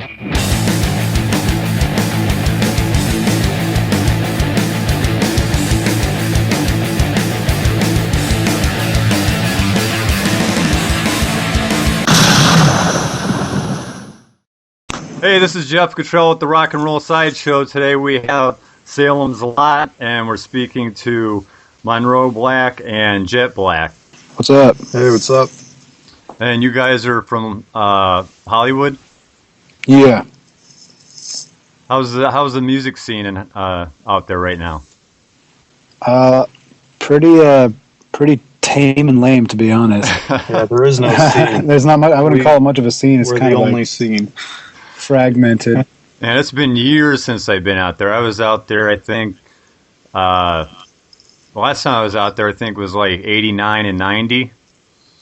Hey, this is Jeff Cottrell with the Rock and Roll Sideshow. Today we have Salems Lott, and we're speaking to Monroe Black and Jet Black. What's up? Hey, what's up? And you guys are from Hollywood? Yeah. How's the music scene out there right now? Pretty tame and lame, to be honest. Yeah, there is no scene. There's not much. I wouldn't call it much of a scene. It's we're kind the of only like scene. fragmented. And it's been years since I've been out there. I was out there, I think, the last time I was out there, I think, was like 89 and 90.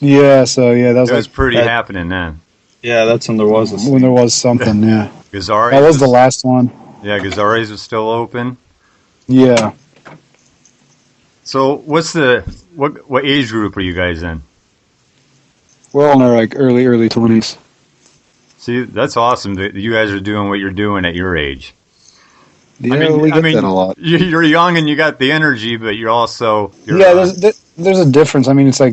Yeah, so yeah, that was, It was pretty happening then. Yeah, that's when there was a scene. when there was something. Yeah, Gazzari's that was the last one. Yeah, Gazzari's was still open. Yeah. So what age group are you guys in? We're all in our like early 20s. See, that's awesome that you guys are doing what you're doing at your age. Yeah, we get that a lot. You're young and you got the energy, but you're also... There's a difference. I mean, it's a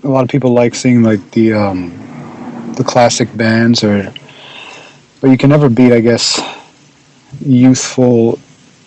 lot of people like seeing like the classic bands, but you can never beat, I guess, youthful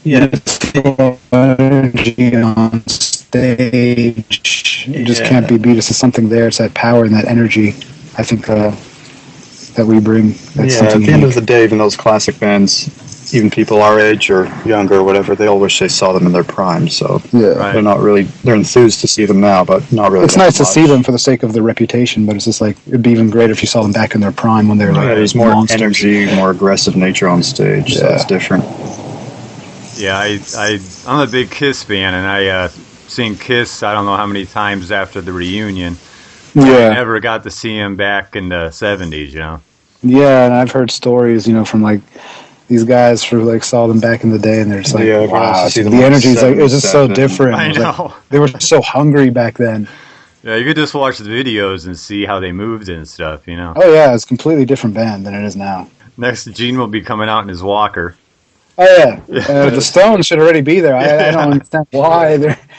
energy on stage. It just can't be beat. It's just something there. It's that power and that energy, I think, that we bring. That's at the end of the day, even those classic bands, even people our age or younger or whatever, they all wish they saw them in their prime. So they're not really, they're enthused to see them now, but not really. It's nice to see them for the sake of their reputation, but it's just like, it'd be even gretter if you saw them back in their prime when they were like there's more monsters. energy, more aggressive nature on stage. So it's different. Yeah, I'm a big Kiss fan, and I seen Kiss I don't know how many times after the reunion. Yeah. I never got to see him back in the 70s, you know? Yeah, and I've heard stories, from like these guys who like saw them back in the day, and they're just like, wow, the energy's like, it was just so different. I know. Like, they were so hungry back then. Yeah, you could just watch the videos and see how they moved and stuff, you know? Oh yeah, it's a completely different band than it is now. Next, Gene will be coming out in his walker. Oh yeah, the Stones should already be there. I don't understand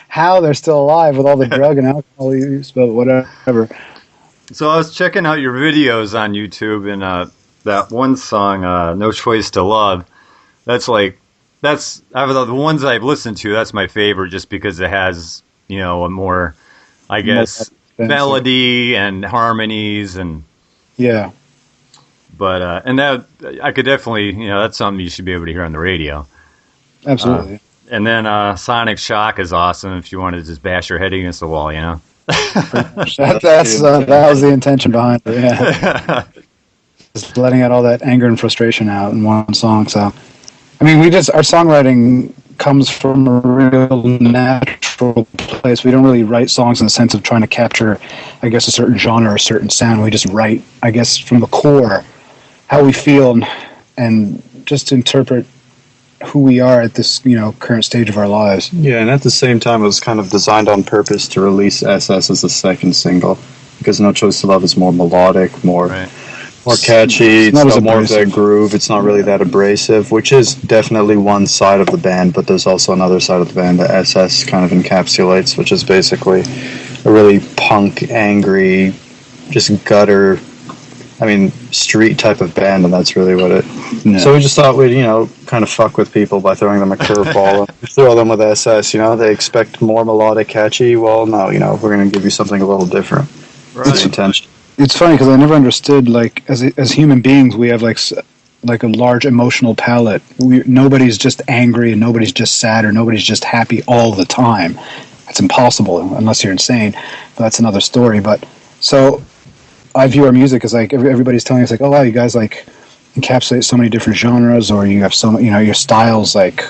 how they're still alive with all the drug and alcohol use, but whatever. So I was checking out your videos on YouTube, and that one song, "No Choice to Love," that's out of the ones I've listened to, that's my favorite, just because it has a more, I guess, melody and harmonies and yeah. But and that I could definitely, that's something you should be able to hear on the radio. Absolutely. And then Sonic Shock is awesome if you want to just bash your head against the wall, that was the intention behind it. Yeah. Just letting out all that anger and frustration out in one song. So, I mean, our songwriting comes from a real natural place. We don't really write songs in the sense of trying to capture, I guess, a certain genre or a certain sound. We just write, I guess, from the core, how we feel and just to interpret who we are at this, current stage of our lives. Yeah, and at the same time, it was kind of designed on purpose to release SS as the second single, because No Choice to Love is more melodic, more catchy. It's got more of that groove. It's not really that abrasive, which is definitely one side of the band, but there's also another side of the band that SS kind of encapsulates, which is basically a really punk, angry, just gutter, street type of band, and that's really what it. Yeah. So we just thought we'd, kind of fuck with people by throwing them a curveball and throw them with SS. They expect more melodic, catchy. Well, no, we're going to give you something a little different. Right. That's intention. It's funny because I never understood, like, as human beings, we have like a large emotional palette. Nobody's just angry and nobody's just sad or nobody's just happy all the time. It's impossible unless you're insane. But that's another story. But so I view our music as like everybody's telling us like, oh wow, you guys like encapsulate so many different genres, or you have your styles like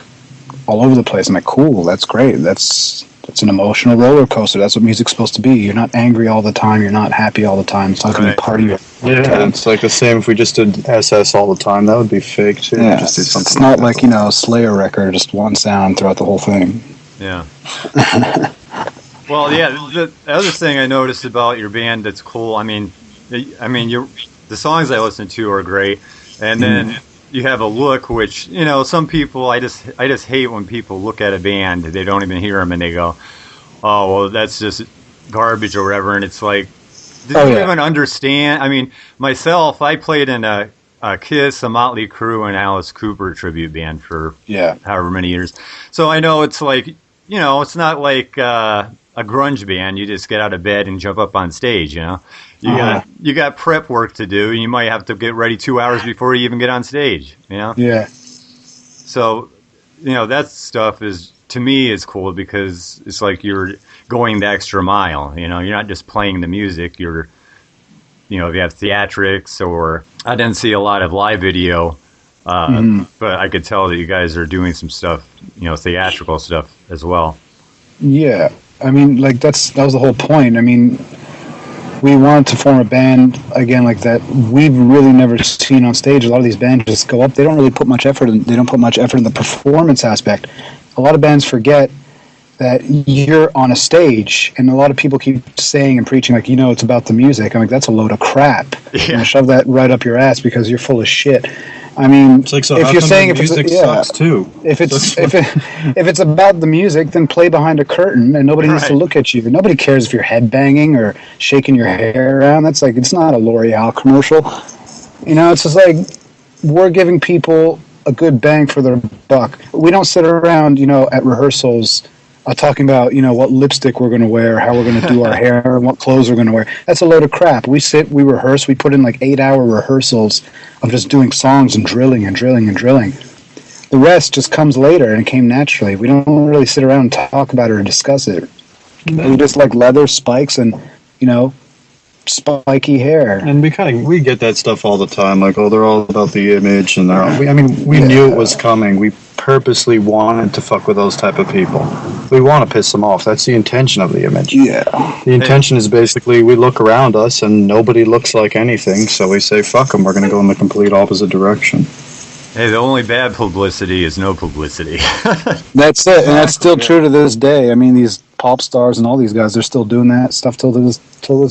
all over the place. I'm like, cool, that's great. That's an emotional roller coaster. That's what music's supposed to be. You're not angry all the time. You're not happy all the time. It's not going to be part of you. Yeah, it's like the same if we just did SS all the time. That would be fake too. Yeah, it's not like a Slayer record, just one sound throughout the whole thing. Yeah. Well, yeah. The other thing I noticed about your band that's cool. The songs I listen to are great. And then you have a look, which, some people, I just hate when people look at a band, they don't even hear them, and they go, oh, well, that's just garbage or whatever. And it's like, did you even understand? I mean, myself, I played in a Kiss, a Motley Crue, and Alice Cooper tribute band for however many years. So I know it's like, it's not like a grunge band. You just get out of bed and jump up on stage, You got prep work to do, and you might have to get ready 2 hours before you even get on stage, Yeah. So, that stuff is, to me, is cool because it's like you're going the extra mile, you're not just playing the music, you're, if you have theatrics, or I didn't see a lot of live video, but I could tell that you guys are doing some stuff, theatrical stuff as well. Yeah. I mean, like, that was the whole point. I mean, we wanted to form a band, again, like that we've really never seen on stage. A lot of these bands just go up. They don't really put much effort in. They don't put much effort in the performance aspect. A lot of bands forget that you're on a stage, and a lot of people keep saying and preaching, like, it's about the music. I'm like, that's a load of crap. Yeah. Shove that right up your ass because you're full of shit. I mean, it's like, so if you're saying if music sucks too. If it's about the music, then play behind a curtain, and nobody needs to look at you. Nobody cares if you're headbanging or shaking your hair around. That's like, it's not a L'Oreal commercial. It's just like, we're giving people a good bang for their buck. We don't sit around, at rehearsals talking about, what lipstick we're going to wear, how we're going to do our hair, and what clothes we're going to wear. That's a load of crap. We rehearse, we put in like 8-hour rehearsals of just doing songs and drilling and drilling and drilling. The rest just comes later, and it came naturally. We don't really sit around and talk about it or discuss it. We just like leather, spikes, and, spiky hair. And we get that stuff all the time, like, they're all about the image, and we knew it was coming. We purposely wanted to fuck with those type of people. We want to piss them off. That's the intention of the image. Yeah. The intention is basically, we look around us and nobody looks like anything, so we say, fuck them, we're going to go in the complete opposite direction. Hey, the only bad publicity is no publicity. That's it, and that's still true to this day. I mean, these pop stars and all these guys, they're still doing that stuff till this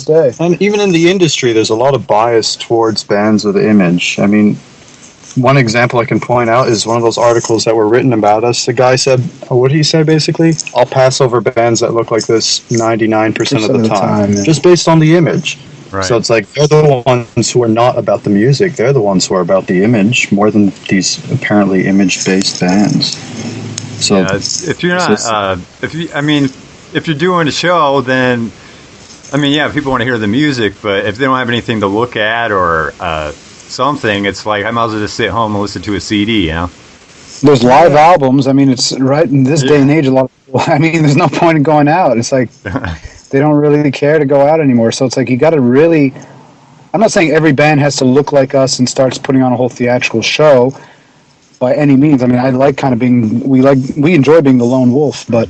day. And even in the industry, there's a lot of bias towards bands with image. I mean, one example I can point out is one of those articles that were written about us. The guy said, what did he say basically? I'll pass over bands that look like this 99% of the time. Just based on the image. Right. So it's like, they're the ones who are not about the music. They're the ones who are about the image more than these apparently image-based bands. So if you're not, if you're doing a show, then, people want to hear the music, but if they don't have anything to look at or something, it's like, I might as well just sit home and listen to a CD, There's live albums. I mean, it's right in this day and age, a lot of people, there's no point in going out. It's like, they don't really care to go out anymore. So it's like, you got to really, I'm not saying every band has to look like us and starts putting on a whole theatrical show by any means. I mean, I like kind of we enjoy being the lone wolf, but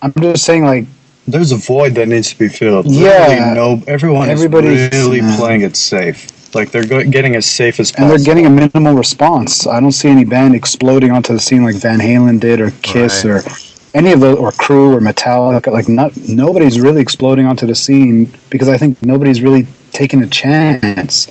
I'm just saying, like, there's a void that needs to be filled. Yeah. Everybody's really playing it safe. Like, they're getting as safe as possible. And they're getting a minimal response. I don't see any band exploding onto the scene like Van Halen did, or Kiss, or any of those, or Crew, or Metallica. Like, nobody's really exploding onto the scene because I think nobody's really taking a chance.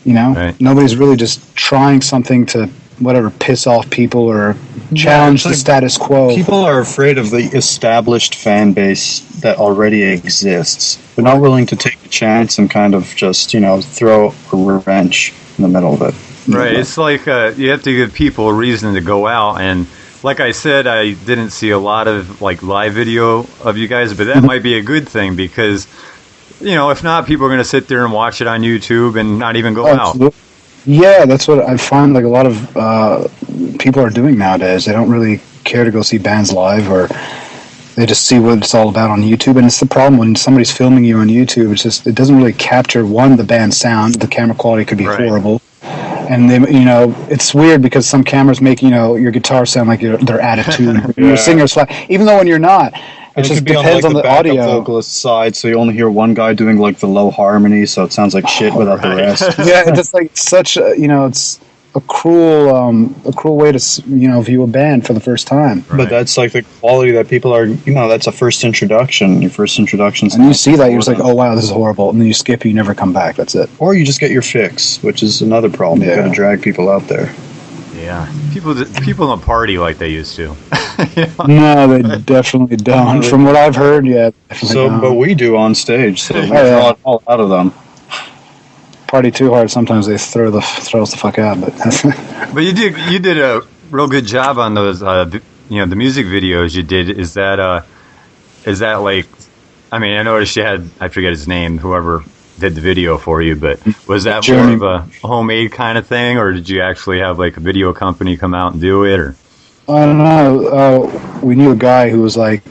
Nobody's really just trying something to, whatever, piss off people or challenge the status quo. People are afraid of the established fan base that already exists. They're not willing to take a chance and kind of just, throw a wrench in the middle of it. Right. It's like you have to give people a reason to go out. And like I said, I didn't see a lot of like live video of you guys, but that might be a good thing because, if not, people are going to sit there and watch it on YouTube and not even go out. Yeah, that's what I find, like, a lot of people are doing nowadays. They don't really care to go see bands live, or they just see what it's all about on YouTube. And it's the problem when somebody's filming you on YouTube. It's just, it doesn't really capture, one, the band's sound. The camera quality could be horrible. And they, it's weird because some cameras make, your guitar sound like their attitude. Your singer's flat, even though when you're not. It just depends on the audio. Vocalist side, so you only hear one guy doing like the low harmony, so it sounds like shit without the rest. Yeah, it's just like such. It's a cruel way to view a band for the first time. Right. But that's like the quality that people are. That's a first introduction. Your first introduction. And you see that you're just like, oh wow, this is horrible, and then you skip, you never come back. That's it. Or you just get your fix, which is another problem. Yeah. You got to drag people out there. Yeah, people don't party like they used to. No, they definitely don't. From what I've heard, yeah. But we do on stage, so we draw it all out of them. Party too hard, sometimes they throw us the fuck out. But you did a real good job on those. The music videos you did. Is that like? I mean, I noticed you had, I forget his name, whoever did the video for you, but was that more of a homemade kind of thing, or did you actually have like a video company come out and do it, or? I don't know. We knew a guy who was like,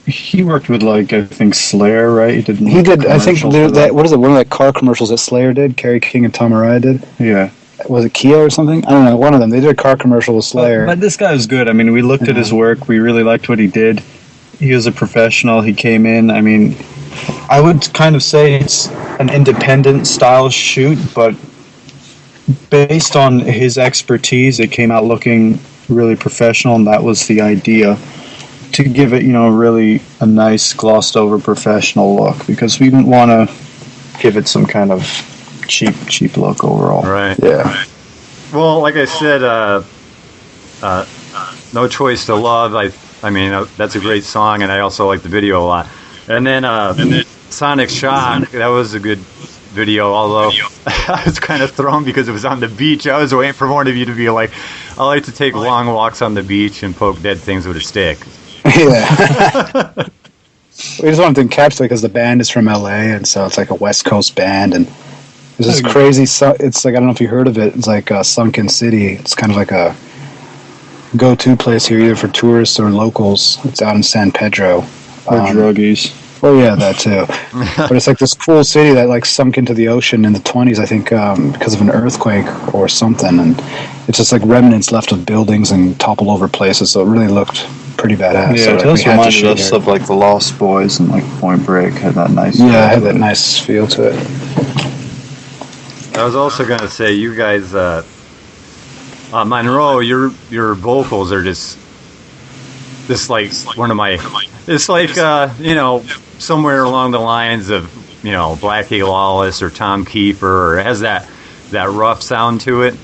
he worked with like, I think Slayer, right? He did. I think that. What is it? One of the car commercials that Slayer did, Kerry King and Tom Araya did. Yeah. Was it Kia or something? I don't know. One of them. They did a car commercial with Slayer. But this guy was good. I mean, we looked at his work. We really liked what he did. He was a professional. He came in. I mean, I would kind of say it's an independent style shoot, but based on his expertise, it came out looking really professional, and that was the idea, to give it, really a nice glossed over professional look, because we didn't want to give it some kind of cheap look overall. Right. Yeah. Well, like I said, No Choice to Love, I mean, that's a great song, and I also like the video a lot. And then Sonic Shock, that was a good video, although I was kind of thrown because it was on the beach. I was waiting for one of you to be like, I like to take long walks on the beach and poke dead things with a stick. Yeah. We just wanted to encapsulate because the band is from LA, and so it's like a West Coast band, and there's this crazy. It's like, I don't know if you heard of it. It's like Sunken City. It's kind of like a go-to place here, either for tourists or locals. It's out in San Pedro. Or druggies. Well, yeah, that too. But it's like this cool city that like sunk into the ocean in the 1920s, I think, because of an earthquake or something, and it's just like remnants left of buildings and toppled over places. So it really looked pretty badass. Yeah, so, it just reminded us of like the Lost Boys and like Point Break. Had that nice. Yeah, it had that nice feel to it. I was also gonna say, you guys, Monroe, your vocals are just like one of my. It's like somewhere along the lines of Blackie Lawless or Tom Kiefer, or has that rough sound to it.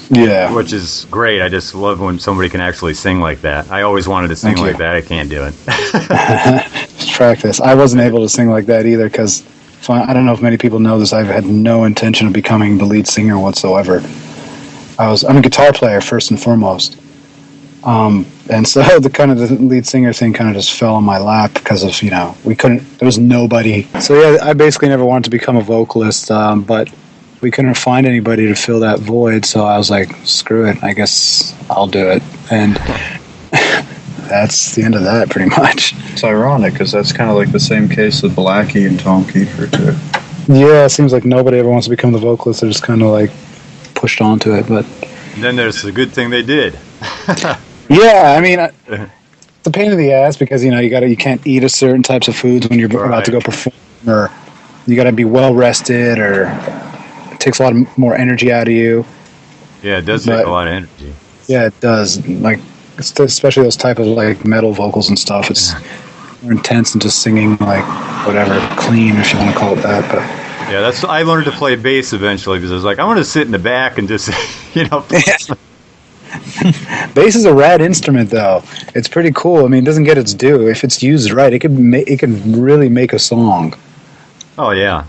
Yeah, which is great. I just love when somebody can actually sing like that. I always wanted to sing like that. I can't do it. Just practice. I wasn't able to sing like that either because I don't know if many people know this. I've had no intention of becoming the lead singer whatsoever. I'm a guitar player first and foremost, and so the lead singer thing kind of just fell on my lap because of there was nobody. So yeah, I basically never wanted to become a vocalist, but we couldn't find anybody to fill that void, so I was like, screw it, I guess I'll do it. And that's the end of that, pretty much. It's ironic, because that's kind of like the same case with Blackie and Tom Kiefer, too. Yeah, it seems like nobody ever wants to become the vocalist. They're just kind of like pushed onto it, but... And then there's the good thing they did. Yeah, I mean, it's a pain in the ass, because, you can't eat a certain types of foods when you're about to go perform, or you got to be well rested, or... takes a lot more energy out of you. Yeah, it does take a lot of energy. Yeah, it does. Like, especially those type of like metal vocals and stuff. It's more intense than just singing like whatever, clean, if you want to call it that. But yeah, I learned to play bass eventually because I was like, I want to sit in the back and just Bass is a rad instrument, though. It's pretty cool. I mean, it doesn't get its due. If it's used right, it can really make a song. Oh yeah.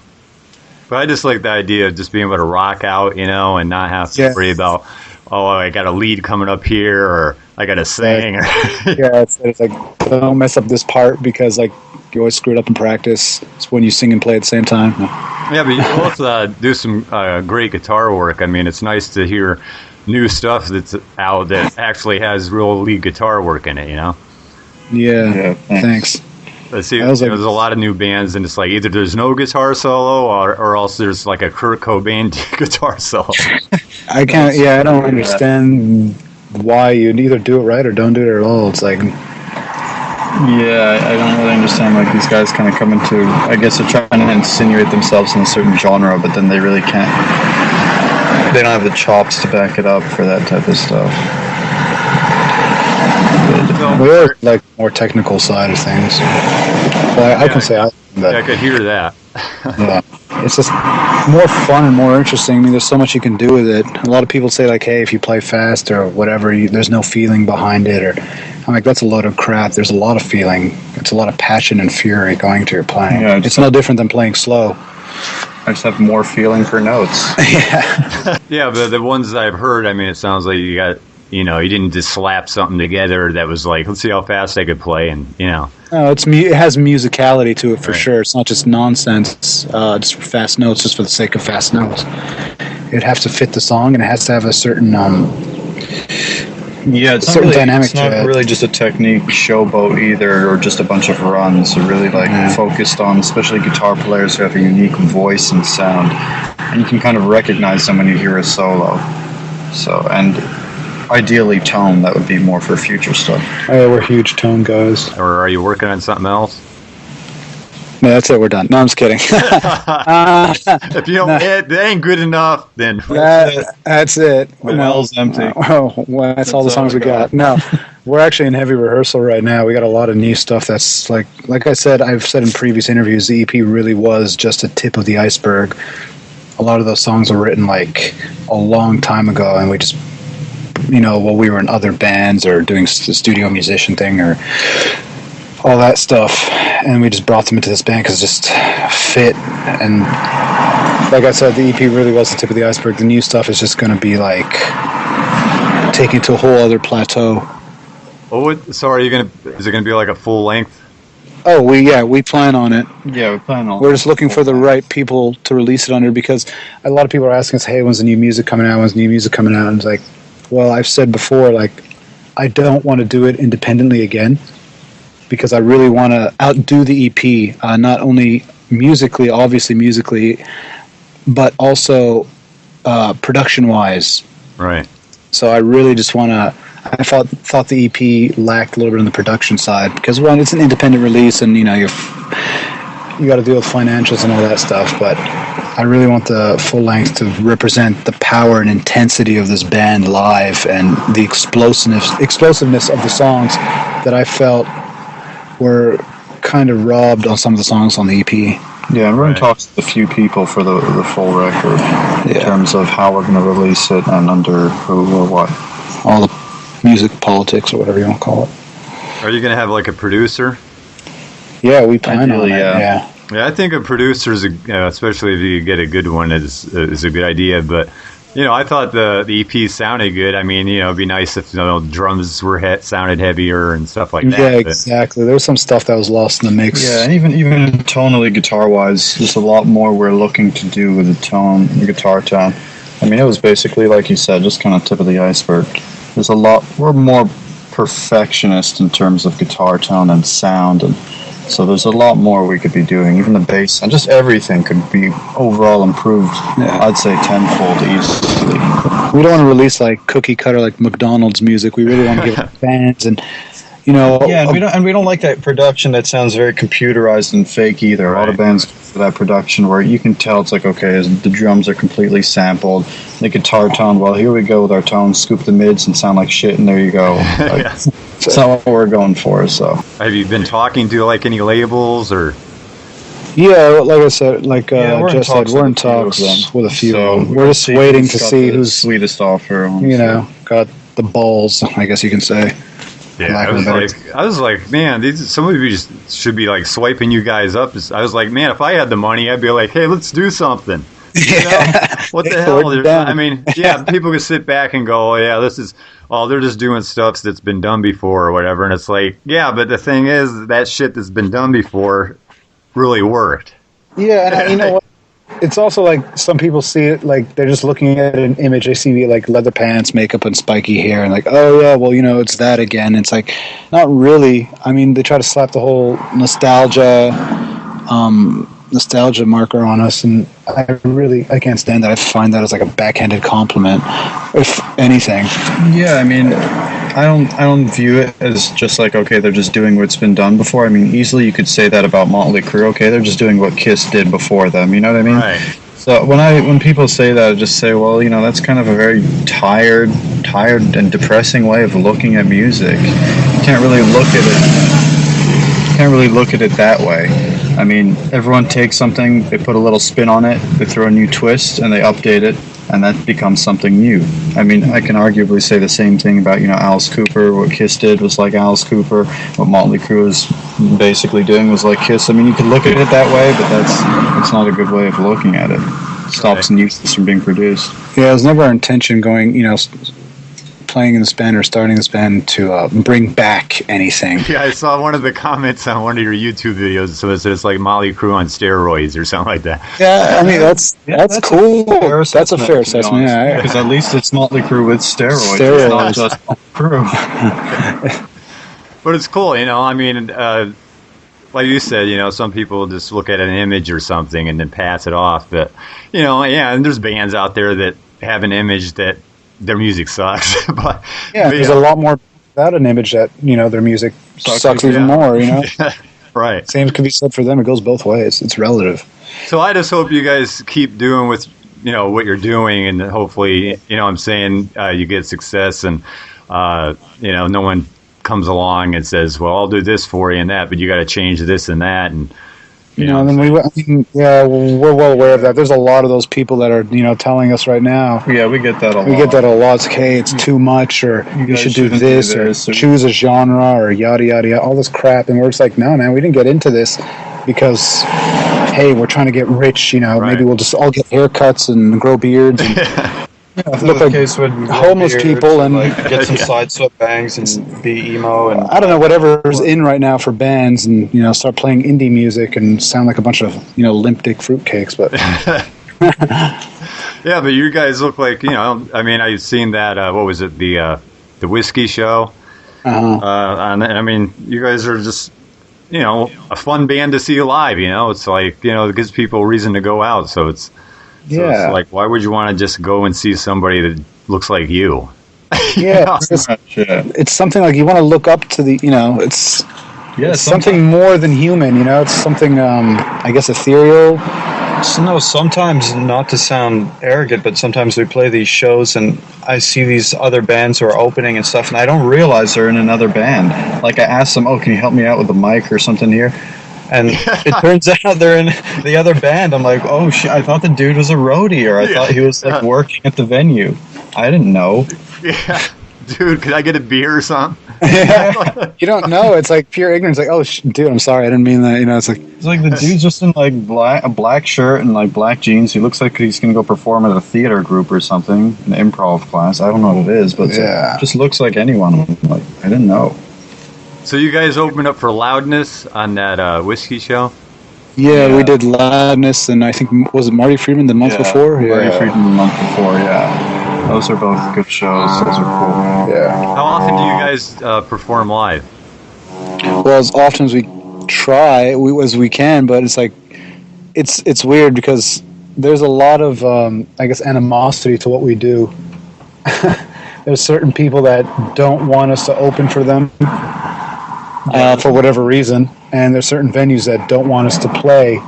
But I just like the idea of just being able to rock out, and not have to worry about, I got a lead coming up here, or I got to sing. Yeah, it's like, don't mess up this part because like you always screw it up in practice. It's when you sing and play at the same time. Yeah, but you both do some great guitar work. I mean, it's nice to hear new stuff that's out that actually has real lead guitar work in it, Yeah, thanks. See, there's a lot of new bands, and it's like either there's no guitar solo, or else there's like a Kurt Cobain guitar solo. I don't understand why you'd either do it right or don't do it at all. It's like, yeah, I don't really understand. Like, these guys kind of come into, I guess they're trying to insinuate themselves in a certain genre, but then they really can't they don't have the chops to back it up for that type of stuff. We're like more technical side of things. Well, I can say I could hear that. Yeah, it's just more fun and more interesting. I mean, there's so much you can do with it. A lot of people say like, "Hey, if you play fast or whatever, there's no feeling behind it." Or I'm like, that's a load of crap. There's a lot of feeling. It's a lot of passion and fury going to your playing. Yeah, it's no different than playing slow. I just have more feeling for notes. Yeah. Yeah, but the ones I've heard, I mean, it sounds like you got, you didn't just slap something together that was like, let's see how fast I could play, and No, it has musicality to it for sure. It's not just nonsense, just for fast notes, just for the sake of fast notes. It has to fit the song, and it has to have a certain it's not really, dynamic. It's not really just a technique showboat either, or just a bunch of runs. They're really focused on, especially guitar players who have a unique voice and sound, and you can kind of recognize them when you hear a solo. So, and ideally tone, that would be more for future stuff. Oh, yeah, we're huge tone guys. Or are you working on something else? No, that's it. We're done. No, I'm just kidding. If you don't, that ain't good enough, then that's it. The well's empty. Well, that's all the songs we got. No, we're actually in heavy rehearsal right now. We got a lot of new stuff. That's like I said, I've said in previous interviews, the EP really was just a tip of the iceberg. A lot of those songs were written like a long time ago, and we just, while we were in other bands or doing the studio musician thing or all that stuff, and we just brought them into this band because it just fit. And like I said, the EP really was the tip of the iceberg. The new stuff is just going to be like taking it to a whole other plateau. So are you is it going to be like a full length? Oh, we plan on it. Yeah, we plan on it. We're just looking for the right people to release it under, because a lot of people are asking us, hey, when's the new music coming out? And it's like, well, I've said before, like, I don't want to do it independently again, because I really want to outdo the EP, not only obviously musically, but also production-wise. Right. So I really just want to. I thought the EP lacked a little bit on the production side, because it's an independent release, and you got to deal with financials and all that stuff. But I really want the full length to represent the power and intensity of this band live, and the explosiveness of the songs that I felt were kind of robbed on some of the songs on the EP. Yeah, and we're going to talk to a few people for the full record in terms of how we're going to release it and under who or what. All the music politics or whatever you want to call it. Are you going to have like a producer? Yeah, we plan on it. Yeah, I think a producer is, especially if you get a good one, is a good idea. But I thought the EP sounded good. I mean, it'd be nice if drums sounded heavier and stuff like that. Yeah, exactly. There was some stuff that was lost in the mix. Yeah, and even tonally, guitar-wise, there's a lot more we're looking to do with the guitar tone. I mean, it was basically, like you said, just kind of tip of the iceberg. There's a lot. We're more perfectionist in terms of guitar tone and sound, and so there's a lot more we could be doing. Even the bass and just everything could be overall improved. Yeah. I'd say tenfold easily. We don't want to release like cookie cutter like McDonald's music. We really want to give it fans and. Yeah, and we don't like that production that sounds very computerized and fake either. Right. A lot of bands for that production where you can tell it's like, okay, the drums are completely sampled, the guitar tone, well, here we go with our tones, scoop the mids and sound like shit, and there you go. Like, that's not what we're going for. So, have you been talking to like any labels or? Yeah, like I said, we're in talks with a few. So we're just waiting to see who's sweetest offer. Got the balls, I guess you can say. Yeah, I was like, man, some of you just should be like swiping you guys up. I was like, man, if I had the money, I'd be like, hey, let's do something. What the hell? I mean, people can sit back and go, oh, yeah, they're just doing stuff that's been done before or whatever. And it's like, yeah, but the thing is, that shit that's been done before really worked. Yeah, and you know what? It's also like some people see it like they're just looking at an image. They see like leather pants, makeup, and spiky hair, and like, oh yeah, well it's that again. It's like not really. I mean, they try to slap the whole nostalgia marker on us, and I can't stand that. I find that as like a backhanded compliment, if anything. Yeah, I mean, I don't view it as just like, okay, they're just doing what's been done before. I mean, easily you could say that about Motley Crue. Okay, they're just doing what Kiss did before them. You know what I mean? Right. So when people say that, I just say, well, that's kind of a very tired and depressing way of looking at music. You can't really look at it. Can't really look at it that way. I mean, everyone takes something, they put a little spin on it, they throw a new twist, and they update it, and that becomes something new. I mean, I can arguably say the same thing about, Alice Cooper. What Kiss did was like Alice Cooper. What Motley Crue was basically doing was like Kiss. I mean, you could look at it that way, but that's not a good way of looking at it. It stops new things from being produced. Yeah, it was never our intention going, playing in this band or starting this band to bring back anything. Yeah, I saw one of the comments on one of your YouTube videos. So it's like Motley Crue on steroids or something like that. Yeah, I mean that's cool. That's a fair assessment. Yeah, because at least it's Motley Crue with steroids. It's not just Motley Crue. But it's cool, I mean, like you said, some people just look at an image or something and then pass it off. But and there's bands out there that have an image that their music sucks. but there's a lot more without an image that their music sucks even more. Right. Same could be said for them. It goes both ways. It's relative. So I just hope you guys keep doing what what you're doing, and hopefully I'm saying you get success, and no one comes along and says, well, I'll do this for you and that, but you got to change this and that, and then we're well aware of that. There's a lot of those people that are, telling us right now. Yeah, we get that a lot. We get that a lot. It's like, hey, it's too much, or you should do this, or choose a genre, or yada, yada, yada, all this crap. And we're just like, no, man, we didn't get into this because, hey, we're trying to get rich, Right. Maybe we'll just all get haircuts and grow beards and look like homeless people and get some side sweat bangs and be emo and I don't know, whatever's in right now for bands, and start playing indie music and sound like a bunch of limp dick fruitcakes. But yeah, but you guys look like I mean, I've seen that what was it, the whiskey show. I mean, you guys are just a fun band to see live. It's like it gives people a reason to go out. So it's like, why would you want to just go and see somebody that looks like you? Yeah, it's something like you want to look up to the, it's something more than human, it's something, I guess, ethereal. No, sometimes, not to sound arrogant, but sometimes we play these shows and I see these other bands who are opening and stuff, and I don't realize they're in another band. Like, I ask them, can you help me out with the mic or something here? And it turns out they're in the other band. I'm like, oh shit, I thought the dude was a roadie, or I thought he was like working at the venue. I didn't know. Yeah. Dude, could I get a beer or something? Yeah. You don't know. It's like pure ignorance. Like, dude, I'm sorry, I didn't mean that. It's like the dude's just in like a black shirt and like black jeans. He looks like he's gonna go perform at a theater group or something, an improv class. I don't know what it is, but it just looks like anyone. I'm like, I didn't know. So you guys opened up for Loudness on that whiskey show? Yeah, we did Loudness, and I think, was it Marty Friedman the month before? Marty Friedman the month before, yeah. Those are both good shows. Those are cool. Yeah. How often do you guys perform live? Well, as often as we try, as we can, but it's like, it's weird because there's a lot of, I guess, animosity to what we do. There's certain people that don't want us to open for them. For whatever reason, and there's certain venues that don't want us to play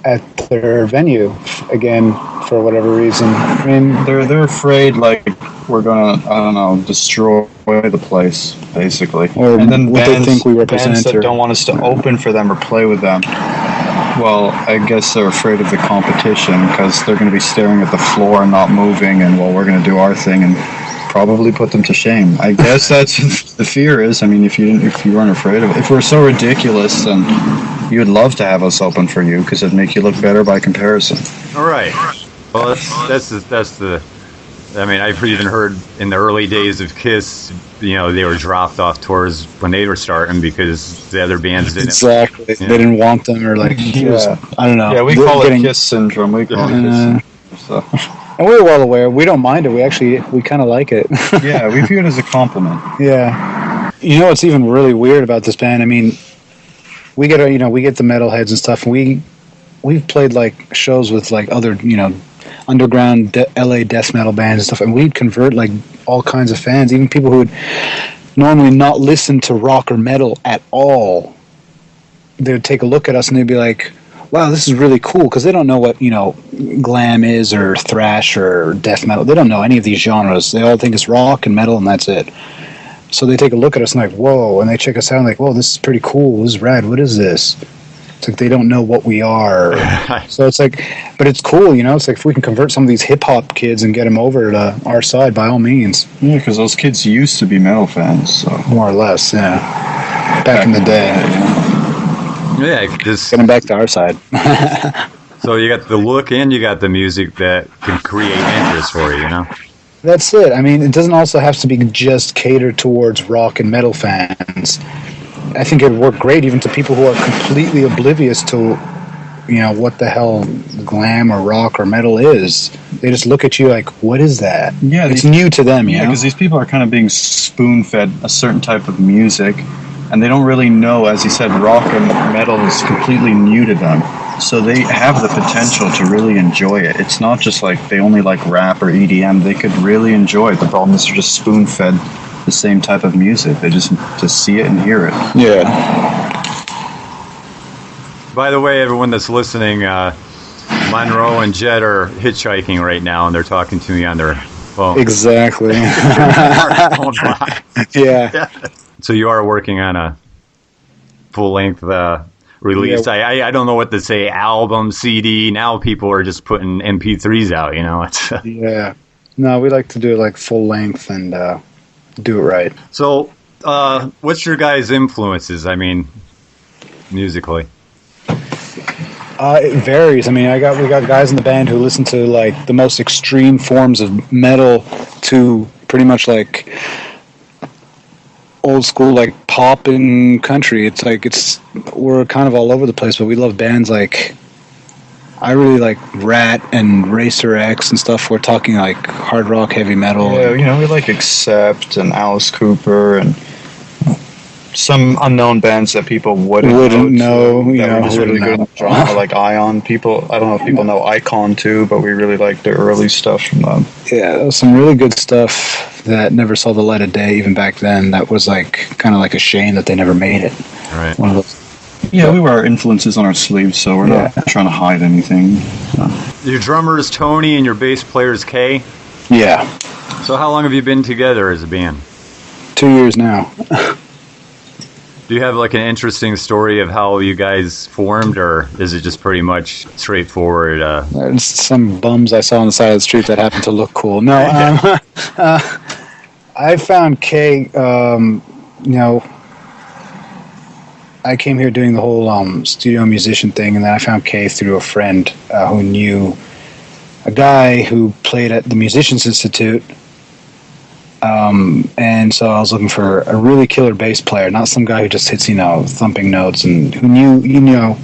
at their venue again for whatever reason. I mean, they're afraid like we're gonna, I don't know, destroy the place basically. Or and then what bands, they think we represent, bands that don't want us to open for them or play with them. Well, I guess they're afraid of the competition because they're going to be staring at the floor and not moving, and we're going to do our thing and probably put them to shame. I guess that's the fear is. I mean, if you weren't afraid of it, if we're so ridiculous, then you would love to have us open for you because it'd make you look better by comparison. All right. Well, that's the. I mean, I've even heard in the early days of Kiss, they were dropped off tours when they were starting because the other bands didn't. Exactly. They didn't want them, or like, I don't know. Yeah, we call it Kiss syndrome. We call it Kiss syndrome. So. And we're well aware. We don't mind it. We kind of like it. Yeah, we view it as a compliment. Yeah. What's even really weird about this band? I mean, we get we get the metalheads and stuff. And we've played like shows with like other underground LA death metal bands and stuff, and we'd convert like all kinds of fans, even people who would normally not listen to rock or metal at all. They would take a look at us and they'd be like, wow, this is really cool, because they don't know what, glam is or thrash or death metal. They don't know any of these genres. They all think it's rock and metal and that's it. So they take a look at us and like, whoa, and they check us out and like, whoa, this is pretty cool. This is rad. What is this? It's like they don't know what we are. So it's like, but it's cool, It's like if we can convert some of these hip-hop kids and get them over to our side, by all means. Yeah, because those kids used to be metal fans. So. More or less, yeah. Back in the day. Yeah, just getting back to our side. So you got the look and you got the music that can create interest for you, That's it. I mean, it doesn't also have to be just catered towards rock and metal fans. I think it would work great even to people who are completely oblivious to, what the hell glam or rock or metal is. They just look at you like, what is that? Yeah, it's new to them, Yeah, because these people are kind of being spoon-fed a certain type of music, and they don't really know, as you said, rock and metal is completely new to them. So they have the potential to really enjoy it. It's not just like they only like rap or EDM. They could really enjoy it. The problem is they're just spoon-fed the same type of music. They just see it and hear it. Yeah. By the way, everyone that's listening, Monroe and Jed are hitchhiking right now, and they're talking to me on their phone. Exactly. Yeah. So you are working on a full-length release. Yeah. I don't know what to say. Album, CD. Now people are just putting MP3s out. It's yeah. No, we like to do it like full length and do it right. So, what's your guys' influences? I mean, musically. It varies. I mean, we got guys in the band who listen to like the most extreme forms of metal to pretty much like old school like pop and country. It's like we're kind of all over the place, but we love bands like I really like Rat and Racer X and stuff. We're talking like hard rock, heavy metal. Yeah, we like Accept and Alice Cooper and some unknown bands that people wouldn't know. That were just really good genre, like Ion. I don't know if people know Icon too, but we really like the early stuff from them. Yeah, there was some really good stuff that never saw the light of day even back then. That was like kind of like a shame that they never made it. Right. One of those. Yeah, we wear our influences on our sleeves, so we're not trying to hide anything. Your drummer is Tony and your bass player is Kay? Yeah. So how long have you been together as a band? 2 years now. Do you have like an interesting story of how you guys formed, or is it just pretty much straightforward? There's some bums I saw on the side of the street that happened to look cool. No, I found Kay, I came here doing the whole studio musician thing, and then I found Kay through a friend who knew a guy who played at the Musicians Institute. And so I was looking for a really killer bass player, not some guy who just hits, thumping notes, and who knew,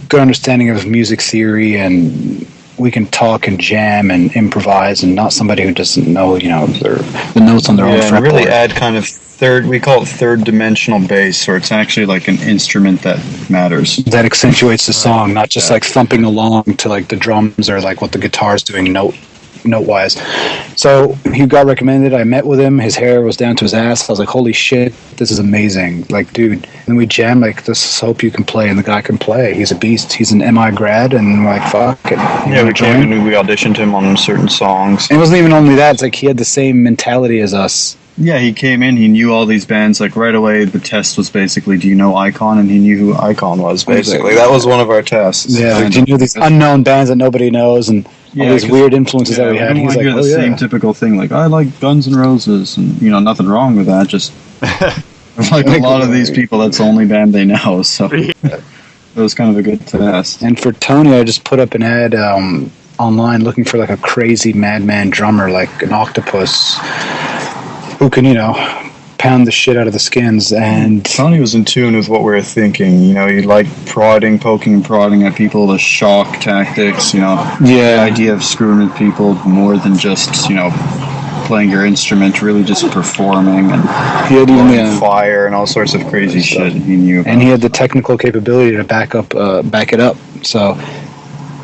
good understanding of music theory, and we can talk and jam and improvise, and not somebody who doesn't know, the notes on their own fretboard. Really add kind of we call it third dimensional bass, or it's actually like an instrument that matters. That accentuates the song, not just like thumping along to like the drums or like what the guitar's doing note-wise. So he got recommended. I met with him. His hair was down to his ass. I was like, holy shit, this is amazing. Like, dude. And then we jammed like, this hope you can play. And the guy can play. He's a beast. He's an MI grad. And we're like, fuck it. We came in and we auditioned him on certain songs. And it wasn't even only that. It's like he had the same mentality as us. Yeah, he came in, he knew all these bands, like right away the test was basically, do you know Icon? And he knew who Icon was, basically. That was one of our tests. Yeah, do you know these unknown bands that nobody knows and all these weird influences that we had? He's like, the same typical thing, like, I like Guns N' Roses, and, nothing wrong with that, just, like a lot of these people, that's the only band they know, so it was kind of a good test. And for Tony, I just put up an ad online looking for like a crazy madman drummer, like an octopus, who can, pound the shit out of the skins. And Tony was in tune with what we were thinking. He liked poking and prodding at people, the shock tactics, the idea of screwing with people more than just, playing your instrument, really just performing and he had even fire and all sorts of crazy shit he knew about. And he had the technical capability to back it up. So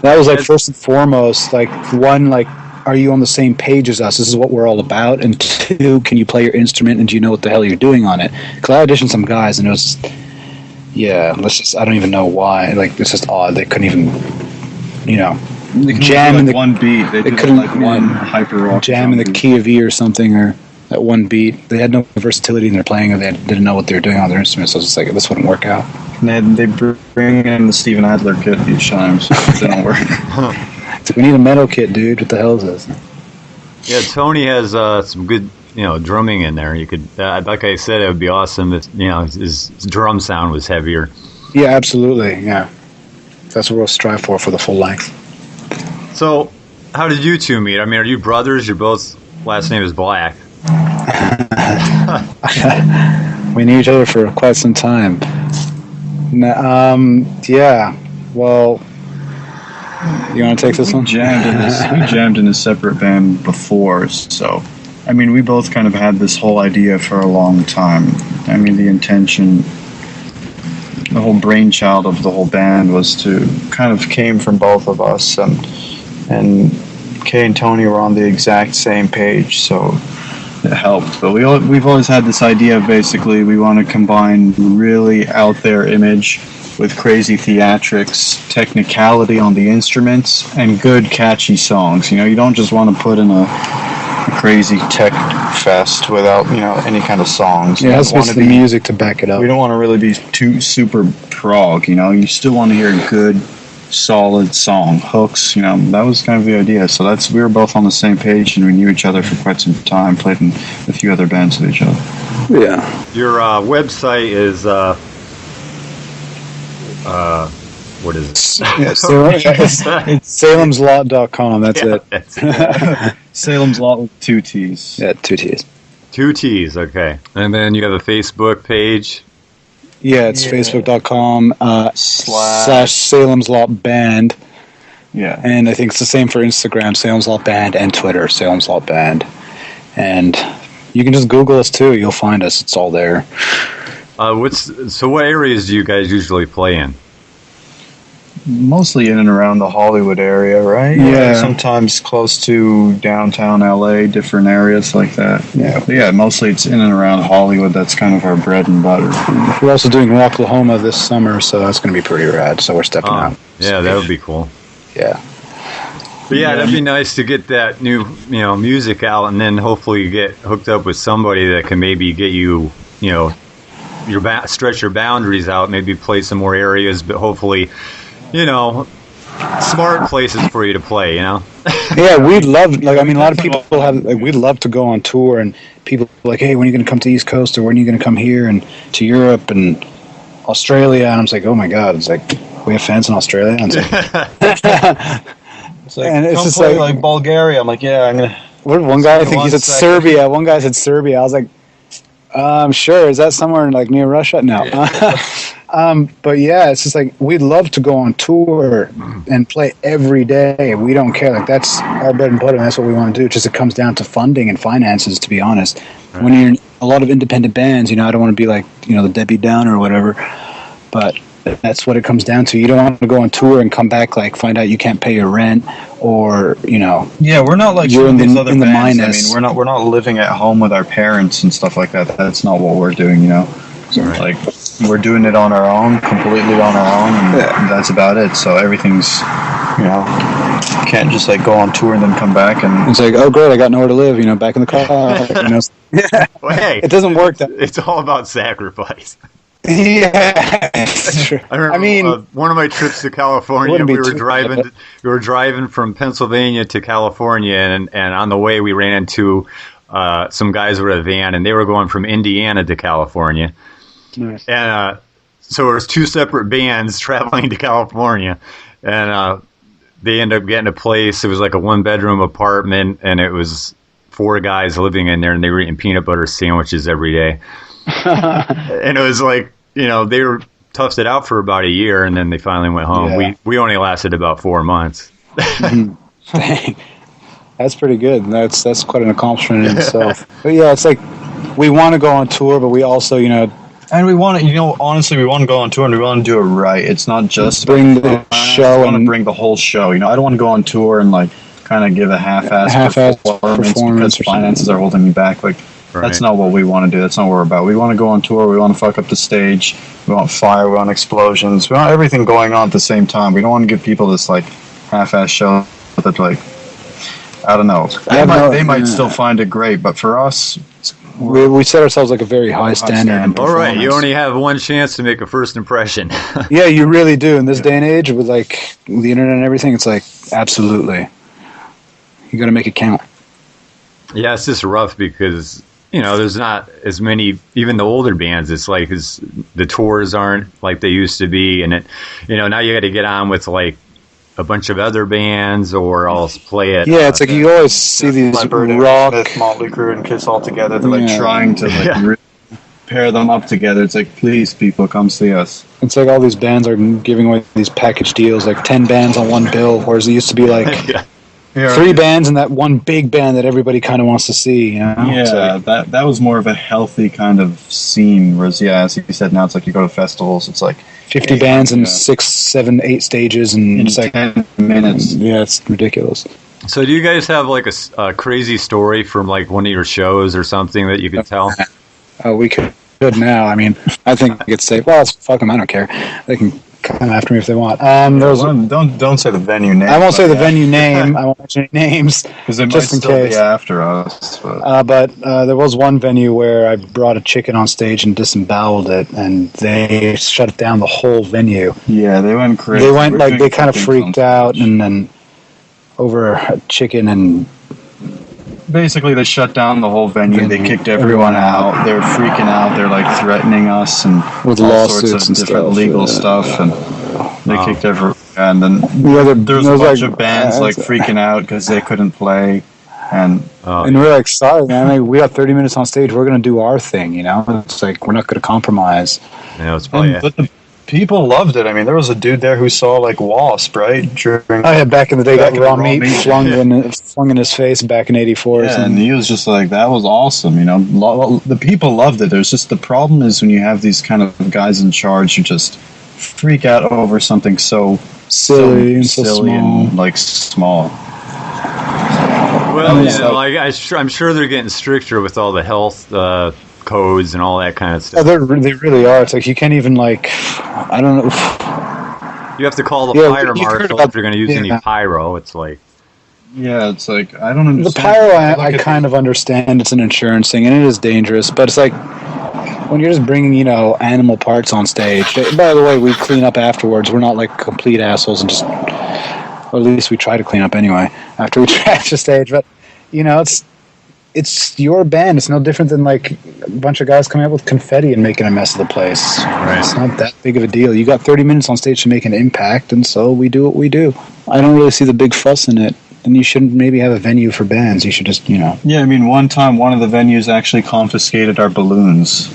that was like first and foremost, like one, like, are you on the same page as us? This is what we're all about. And two, can you play your instrument and do you know what the hell you're doing on it? Because I auditioned some guys and it Yeah, I don't even know why. Like, it's just odd. They couldn't even, They jam in the one beat. They couldn't one hyper rock. jam in the key of E or something, or that one beat. They had no versatility in their playing, or they didn't know what they were doing on their instruments. So it's just like, this wouldn't work out. And they bring in the Steven Adler kit each time, so it didn't work. It's like, we need a metal kit, dude. What the hell is this? Yeah, Tony has some good, drumming in there. You could, like I said, it would be awesome if, his drum sound was heavier. Yeah, absolutely. Yeah, that's what we'll strive for the full length. So, how did you two meet? I mean, are you brothers? Your both last name is Black. We knew each other for quite some time. Yeah. Well, you want to take this one? We jammed in a separate band before, so I mean, we both kind of had this whole idea for a long time. I mean, the intention, the whole brainchild of the whole band was to kind of came from both of us, and Kay and Tony were on the exact same page, so it helped. But we've always had this idea of basically we want to combine really out there image with crazy theatrics, technicality on the instruments, and good catchy songs. You don't just want to put in a crazy tech fest without any kind of songs. Yeah, it has to be the music to back it up. We don't want to really be too super prog. You still want to hear good, solid song hooks. That was kind of the idea. So we were both on the same page, and we knew each other for quite some time. Played in a few other bands with each other. Yeah. Your website is what is it? Yeah, it's salemslott.com. That's it. Salem's Lott with 2 T's. Yeah, 2 T's. 2 T's, okay. And then you have a Facebook page. Yeah, it's facebook.com / Salems Lott Band. Yeah. And I think it's the same for Instagram, Salems Lott Band, and Twitter, Salems Lott Band. And you can just Google us too. You'll find us. It's all there. What areas do you guys usually play in? Mostly in and around the Hollywood area, right? Yeah. Sometimes close to downtown LA, different areas like that. Yeah. But yeah, mostly it's in and around Hollywood. That's kind of our bread and butter. We're also doing Rocklahoma this summer, so that's going to be pretty rad. So we're stepping out. Yeah, that would be cool. Yeah. But yeah, that'd be nice to get that new, music out, and then hopefully you get hooked up with somebody that can maybe get you, stretch your boundaries out, maybe play some more areas, but hopefully, smart places for you to play, Yeah, we'd love, a lot of people we'd love to go on tour, and people are like, hey, when are you going to come to the East Coast, or when are you going to come here, and to Europe, and Australia, and I'm just like, oh my God, it's like, we have fans in Australia, and it's like, and it's just like Bulgaria. I'm like, yeah, I'm going to. One guy, I think he said Serbia. One guy said Serbia. I was like, sure. Is that somewhere near Russia? No. Yeah. But yeah, it's just like, we'd love to go on tour and play every day. We don't care. That's our bread and butter, and that's what we want to do. Just it comes down to funding and finances, to be honest. Right. When you're in a lot of independent bands, I don't want to be like, the Debbie Downer or whatever, but that's what it comes down to. You don't want to go on tour and come back, find out you can't pay your rent, or, Yeah, we're not like you're in these other bands. minus. I mean, we're not living at home with our parents and stuff like that. That's not what we're doing, So, right. We're doing it on our own, completely on our own, and that's about it. So everything's, you can't just go on tour and then come back and it's like, oh great, I got nowhere to live, back in the car. Well, hey, it doesn't work. It's all about sacrifice. Yeah, that's true. I remember one of my trips to California. We were driving from Pennsylvania to California, and on the way we ran into some guys with a van, and they were going from Indiana to California. Nice. And so there was 2 separate bands traveling to California, and they ended up getting a place. It was like a 1-bedroom apartment, and it was 4 guys living in there, and they were eating peanut butter sandwiches every day. And it was like, they were toughed it out for about a year, and then they finally went home. Yeah. We only lasted about 4 months. Dang. That's pretty good. That's quite an accomplishment in itself. But yeah, it's like, we want to go on tour, but we also, and we want to, honestly, we want to go on tour and we want to do it right. It's not just bring the show. We want to bring the whole show. I don't want to go on tour and kind of give a half-ass performance because finances are holding me back. That's not what we want to do. That's not what we're about. We want to go on tour. We want to fuck up the stage. We want fire. We want explosions. We want everything going on at the same time. We don't want to give people this like half-ass show that like, I don't know. They might still find it great, but for us, we set ourselves like a very high standard. All right, you only have one chance to make a first impression. Yeah, you really do. In this day and age, with like the internet and everything, it's like absolutely, you got to make it count. Yeah, it's just rough because there's not as many. Even the older bands, it's like the tours aren't like they used to be, and now you got to get on with like a bunch of other bands or else play it. Yeah, it's like you always see these rock, Smith, Motley Crue, and Kiss all together. They're like trying to really pair them up together. It's like, please, people, come see us. It's like all these bands are giving away these package deals, like 10 bands on one bill, whereas it used to be like 3 bands and that one big band that everybody kind of wants to see. Yeah, like, that was more of a healthy kind of scene. Whereas, as you said, now it's like you go to festivals, it's like 50 bands and 6, 7, 8 stages and in it's like 10 minutes. Yeah, it's ridiculous. So do you guys have like a crazy story from like one of your shows or something that you could tell? We could now. I mean, I think I could say, well, fuck them, I don't care. They can come after me if they want. Don't say the venue name. I won't say the venue name. I won't mention any names. Because it just might in still case. be after us. But there was one venue where I brought a chicken on stage and disemboweled it, and they shut down the whole venue. Yeah, they went crazy. They kind of freaked out, and then over a chicken and... Basically, they shut down the whole venue. They kicked everyone out. They're freaking out. They're like threatening us and with all lawsuits sorts of and different stuff, legal stuff. And they kicked everyone. And then there was a bunch of bands like freaking out because they couldn't play. And we're like, sorry, man. Like, we got 30 minutes on stage. We're going to do our thing, It's like we're not going to compromise. Yeah, it's probably. But the people loved it. I mean, there was a dude there who saw like Wasp, right? Back in the day, got raw meat flung in his face back in '84. Yeah, and he was just like, that was awesome. The people loved it. There's just the problem is when you have these kind of guys in charge who just freak out over something so silly and small. And like small. Well, I'm sure they're getting stricter with all the health codes and all that kind of stuff. They really are. It's like you can't even I don't know. You have to call the fire marshal if you're going to use any pyro. It's like. Yeah, it's like I don't understand. The pyro, I kind of understand. It's an insurance thing, and it is dangerous. But it's like when you're just bringing animal parts on stage. By the way, we clean up afterwards. We're not like complete assholes and just, or at least we try to clean up anyway after we trash the stage. But it's your band. It's no different than like a bunch of guys coming up with confetti and making a mess of the place. Right. It's not that big of a deal. You got 30 minutes on stage to make an impact, and so we do what we do. I don't really see the big fuss in it. And you shouldn't maybe have a venue for bands. You should just, Yeah, I mean, one time one of the venues actually confiscated our balloons.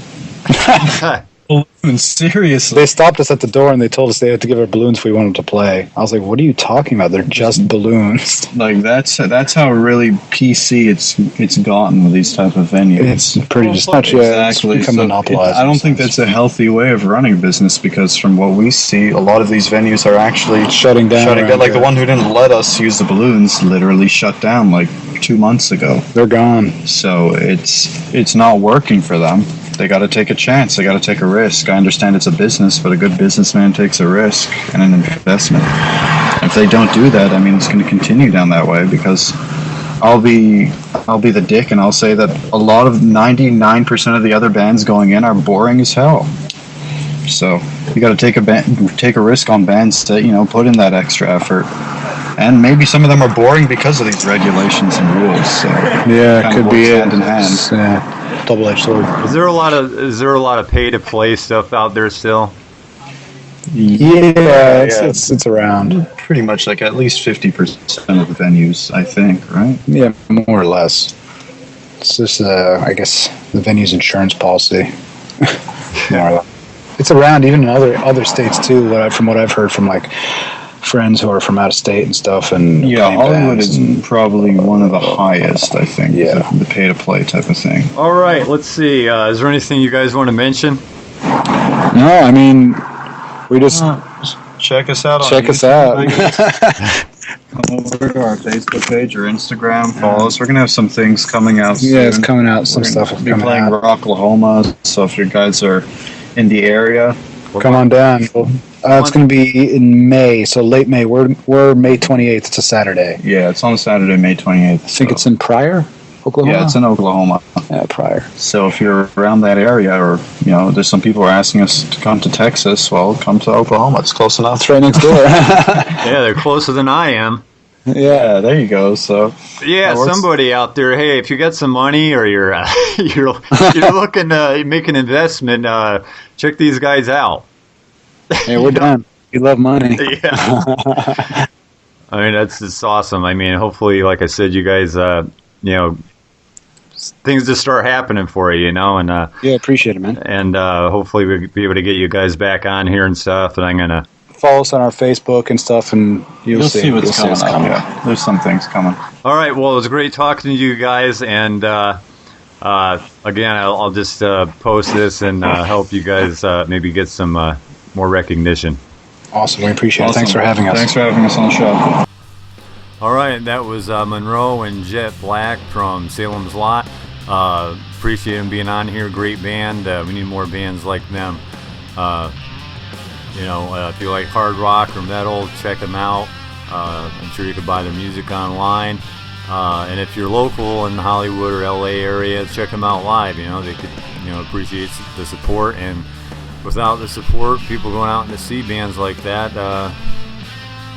Balloons, seriously. They stopped us at the door and they told us they had to give our balloons if we wanted to play. I was like, what are you talking about? They're just balloons. Like, that's how really PC it's gotten with these type of venues. It's pretty exactly. It's monopolized. I don't think that's a healthy way of running a business because from what we see, a lot of these venues are actually shutting down. Like the one who didn't let us use the balloons literally shut down like 2 months ago. They're gone. So it's not working for them. They got to take a chance. They got to take a risk. I understand it's a business, but a good businessman takes a risk and an investment. If they don't do that, I mean, it's going to continue down that way because I'll be the dick and I'll say that a lot of 99% of the other bands going in are boring as hell. So you got to take a risk on bands to put in that extra effort. And maybe some of them are boring because of these regulations and rules. So yeah, it could be hand in hand. Yeah. Double-edged sword. Is there a lot of pay-to-play stuff out there still? Yeah, it's around. Pretty much like at least 50% of the venues, I think, right? Yeah, more or less. It's just, I guess, the venue's insurance policy. More or less. It's around even in other states too. From what I've heard from like friends who are from out of state and stuff, and Hollywood is probably one of the highest, I think. Yeah, the pay to play type of thing. All right, let's see. Is there anything you guys want to mention? No, I mean, we just check us out. Check us out. come over to our Facebook page or Instagram. Follow us. We're gonna have some things coming out soon. Yeah, it's coming out. Some stuff will be be playing out. Rocklahoma. So if you guys are in the area, come on down. It's going to be in May, so late May. We're May 28th. It's a Saturday. Yeah, it's on Saturday, May 28th. I think it's in Pryor, Oklahoma. Yeah, it's in Oklahoma. Yeah, Pryor. So if you're around that area, or there's some people who are asking us to come to Texas. Well, come to Oklahoma. It's close enough. It's right next door. Yeah, they're closer than I am. Yeah, there you go. So yeah, somebody out there, hey, if you got some money or you're you're looking to make an investment, check these guys out. Yeah, we're done. We love money. Yeah. I mean, that's just awesome. I mean, hopefully, like I said, you guys, things just start happening for you, and yeah, appreciate it, man. And hopefully we'll be able to get you guys back on here and stuff. And I'm gonna follow us on our Facebook and stuff, and you'll see what's coming up. Yeah, there's some things coming. All right. Well, it was great talking to you guys, and again, I'll just post this and help you guys maybe get some more recognition. Awesome. We appreciate it. Thanks for having us. Thanks for having us on the show. All right. That was Monroe and Jet Black from Salems Lott. Appreciate them being on here. Great band. We need more bands like them. If you like hard rock or metal, check them out. I'm sure you can buy their music online. And if you're local in the Hollywood or LA area, check them out live. They could, appreciate the support. And without the support, people going out to see bands like that,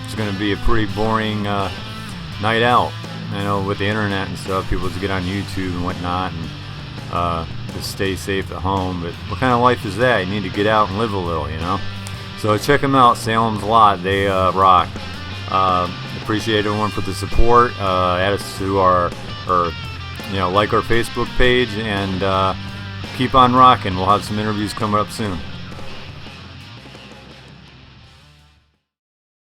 it's going to be a pretty boring night out. I know with the internet and stuff, people just get on YouTube and whatnot and just stay safe at home. But what kind of life is that? You need to get out and live a little, So check them out, Salems Lott. They rock. Appreciate everyone for the support. Add us to like our Facebook page, and keep on rocking. We'll have some interviews coming up soon.